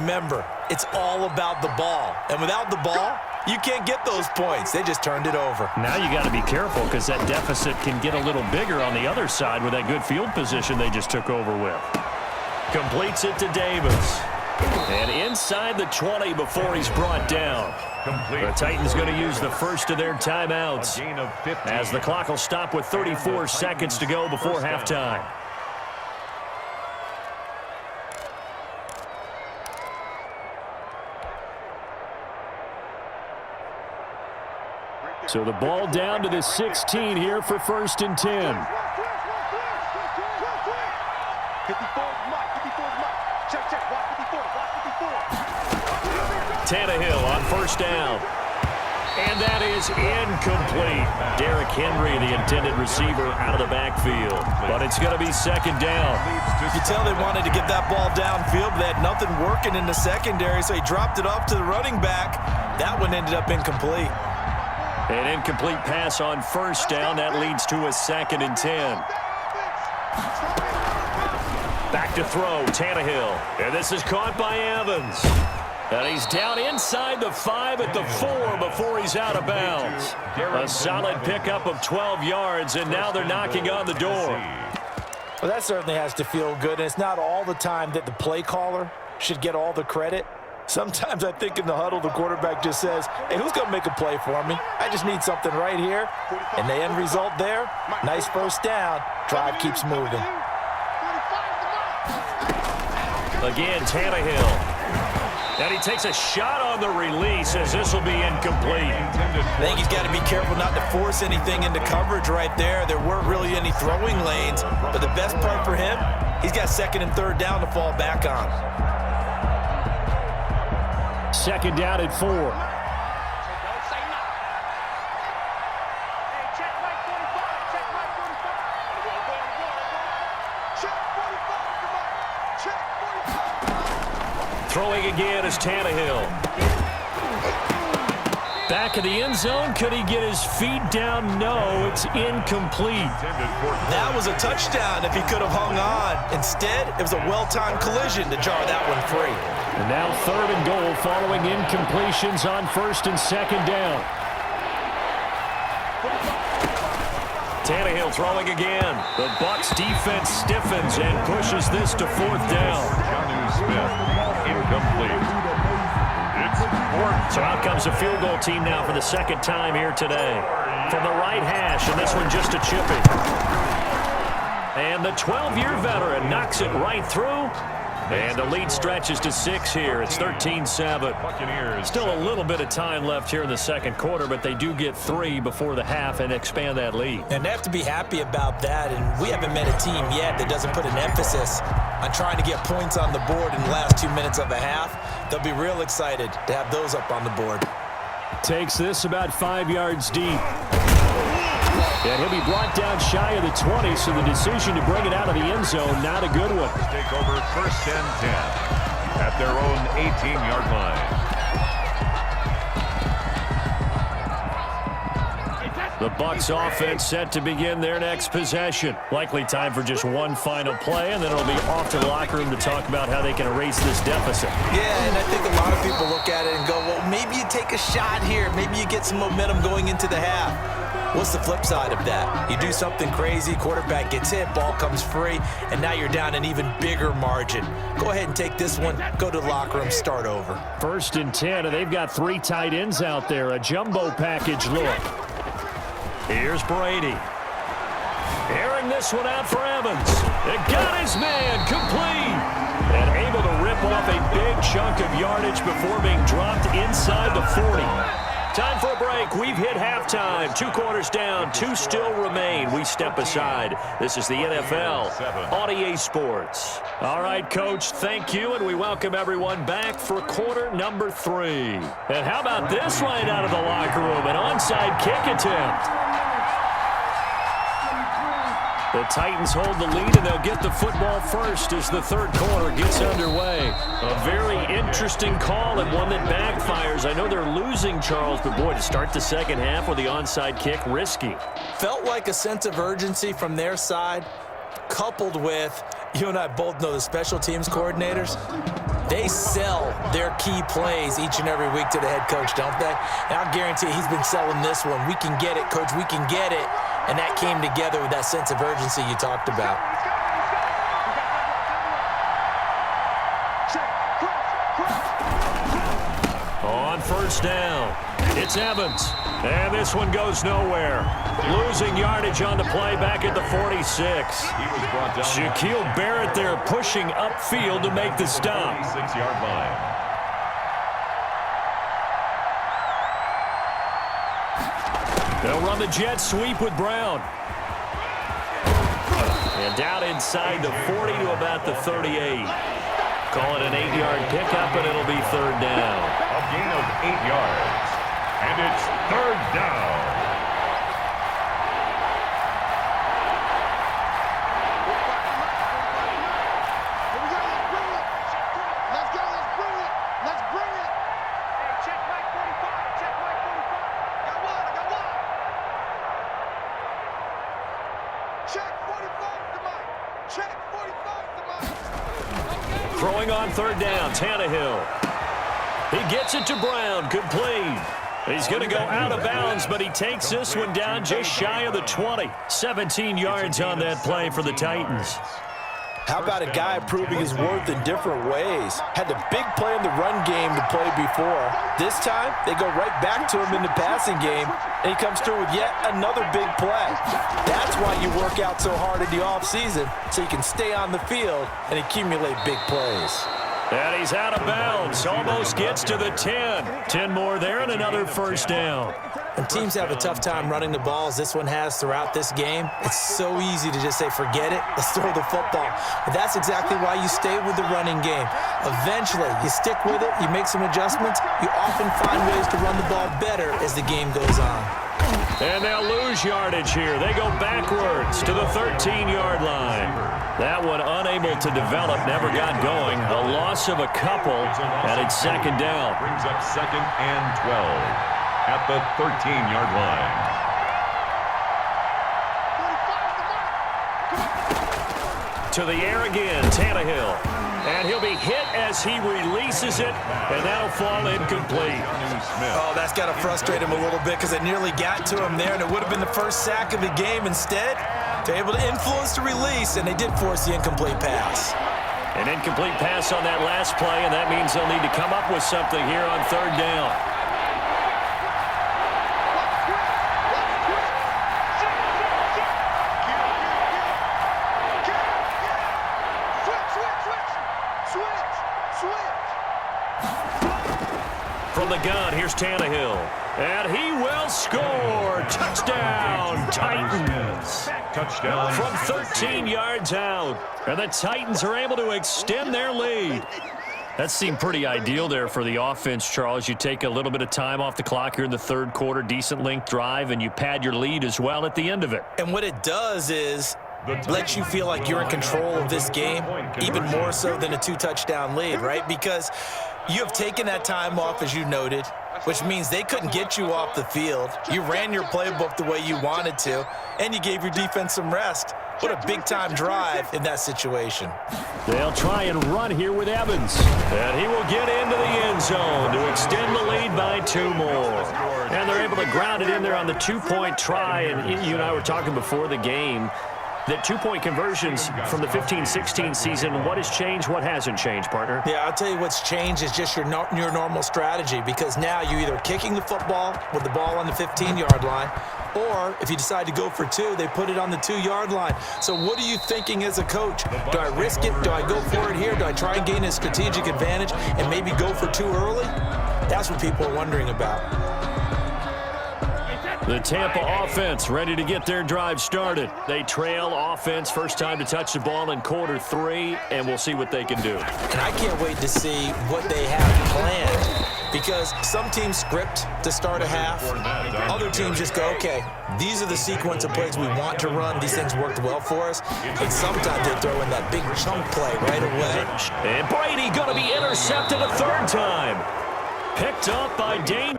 remember, it's all about the ball. And without the ball, you can't get those points. They just turned it over. Now you got to be careful because that deficit can get a little bigger on the other side with that good field position they just took over with. Completes it to Davis. And inside the 20 before he's brought down. The Titans going to use the first of their timeouts as the clock will stop with 34 seconds to go before halftime. So the ball down to the 16 here for 1st and 10. Tannehill on 1st down. And that is incomplete. Derrick Henry, the intended receiver, out of the backfield. But it's going to be 2nd down. You could tell they wanted to get that ball downfield, but they had nothing working in the secondary, so he dropped it off to the running back. That one ended up incomplete. An incomplete pass on 1st down. That leads to a 2nd and 10. Back to throw, Tannehill. And this is caught by Evans. And he's down inside the 5 at the 4 before he's out of bounds. A solid pickup of 12 yards, and now they're knocking on the door. Well, that certainly has to feel good, and it's not all the time that the play caller should get all the credit. Sometimes I think in the huddle, the quarterback just says, hey, who's going to make a play for me? I just need something right here. And the end result there, nice 1st down. Drive keeps moving. Again, Tannehill. And he takes a shot on the release as this will be incomplete. I think he's got to be careful not to force anything into coverage right there. There weren't really any throwing lanes. But the best part for him, he's got 2nd and 3rd down to fall back on. 2nd down at 4. Throwing again is Tannehill. Back of the end zone. Could he get his feet down? No, it's incomplete. That was a touchdown if he could have hung on. Instead, it was a well-timed collision to jar that one free. And now 3rd and goal following incompletions on 1st and 2nd down. Tannehill throwing again. The Bucs defense stiffens and pushes this to 4th down. Incomplete. It's 4th. So out comes the field goal team now for the 2nd time here today. From the right hash, and this one just a chipping. And the 12-year veteran knocks it right through. And the lead stretches to 6 here. It's 13-7. Still a little bit of time left here in the 2nd quarter, but they do get 3 before the half and expand that lead. And they have to be happy about that. And we haven't met a team yet that doesn't put an emphasis on trying to get points on the board in the last 2 minutes of a half. They'll be real excited to have those up on the board. Takes this about 5 yards deep. And he'll be brought down shy of the 20, so the decision to bring it out of the end zone, not a good one. Take over 1st and 10 at their own 18-yard line. The Bucs offense set to begin their next possession. Likely time for just one final play, and then it'll be off to the locker room to talk about how they can erase this deficit. Yeah, and I think a lot of people look at it and go, well, maybe you take a shot here. Maybe you get some momentum going into the half. What's the flip side of that? You do something crazy, quarterback gets hit, ball comes free, and now you're down an even bigger margin. Go ahead and take this one, go to the locker room, start over. 1st and 10, and they've got 3 tight ends out there. A jumbo package look. Here's Brady. Airing this one out for Evans. It got his man complete. And able to rip off a big chunk of yardage before being dropped inside the 40. Time for a break. We've hit halftime. 2 quarters down. 2 still remain. We step aside. This is the NFL on EA Sports. All right, Coach, thank you, and we welcome everyone back for quarter number 3. And how about this right out of the locker room? An onside kick attempt. The Titans hold the lead, and they'll get the football first as the 3rd quarter gets underway. A very interesting call and one that backfires. I know they're losing, Charles, but boy, to start the 2nd half with the onside kick, risky. Felt like a sense of urgency from their side, coupled with, you and I both know the special teams coordinators. They sell their key plays each and every week to the head coach, don't they? And I'll guarantee he's been selling this one. We can get it, coach. We can get it. And that came together with that sense of urgency you talked about. On first down, it's Evans. And this one goes nowhere. Losing yardage on the play back at the 46. Shaquille Barrett there pushing upfield to make the stop. 46-yard line. They'll run the jet sweep with Brown. And down inside the 40 to about the 38. Call it an 8-yard pickup, and it'll be third down. A gain of 8 yards. And it's third down. Throwing on third down, Tannehill. He gets it to Brown, complete. He's going to go out of bounds, but he takes this one down just shy of the 20. 17 yards on that play for the Titans. How about a guy proving his worth in different ways? Had the big play in the run game to play before. This time, they go right back to him in the passing game, and he comes through with yet another big play. That's why you work out so hard in the offseason, so you can stay on the field and accumulate big plays. And he's out of bounds. Almost gets to the 10. 10 more there and another first down. When teams have a tough time running the ball, as this one has throughout this game, it's so easy to just say, forget it, let's throw the football. But that's exactly why you stay with the running game. Eventually, you stick with it, you make some adjustments, you often find ways to run the ball better as the game goes on. And they'll lose yardage here. They go backwards to the 13-yard line. That one unable to develop, never got going. A loss of a couple, and it's second down. Brings up second and 12 at the 13-yard line. To the air again, Tannehill. And he'll be hit as he releases it, and that'll fall incomplete. Oh, that's got to frustrate him a little bit because it nearly got to him there, and it would have been the first sack of the game. Instead, they're able to influence the release, and they did force the incomplete pass. An incomplete pass on that last play, and that means they'll need to come up with something here on third down. From the gun, here's Tannehill. And he will score. Touchdown, Titans. Touchdown. From 13 yards out. And the Titans are able to extend their lead. That seemed pretty ideal there for the offense, Charles. You take a little bit of time off the clock here in the third quarter, decent length drive, and you pad your lead as well at the end of it. And what it does is lets you feel like you're in control of this game, even more so than a 2-touchdown lead, right? Because you have taken that time off, as you noted, which means they couldn't get you off the field. You ran your playbook the way you wanted to, and you gave your defense some rest. What a big-time drive in that situation. They'll try and run here with Evans. And he will get into the end zone to extend the lead by 2 more. And they're able to ground it in there on the 2-point try. And you and I were talking before the game that 2-point conversions from the 15-16 season, what has changed, what hasn't changed, partner? Yeah, I'll tell you what's changed is just your normal strategy, because now you're either kicking the football with the ball on the 15-yard line, or if you decide to go for 2, they put it on the 2-yard line. So what are you thinking as a coach? Do I risk it? Do I go for it here? Do I try and gain a strategic advantage and maybe go for 2 early? That's what people are wondering about. The Tampa offense ready to get their drive started. They trail offense, first time to touch the ball in quarter 3, and we'll see what they can do. And I can't wait to see what they have planned, because some teams script to start a half. Other teams just go, okay, these are the sequence of plays we want to run. These things worked well for us. And sometimes they throw in that big chunk play right away. And Brady going to be intercepted a third time. Picked up by Dane.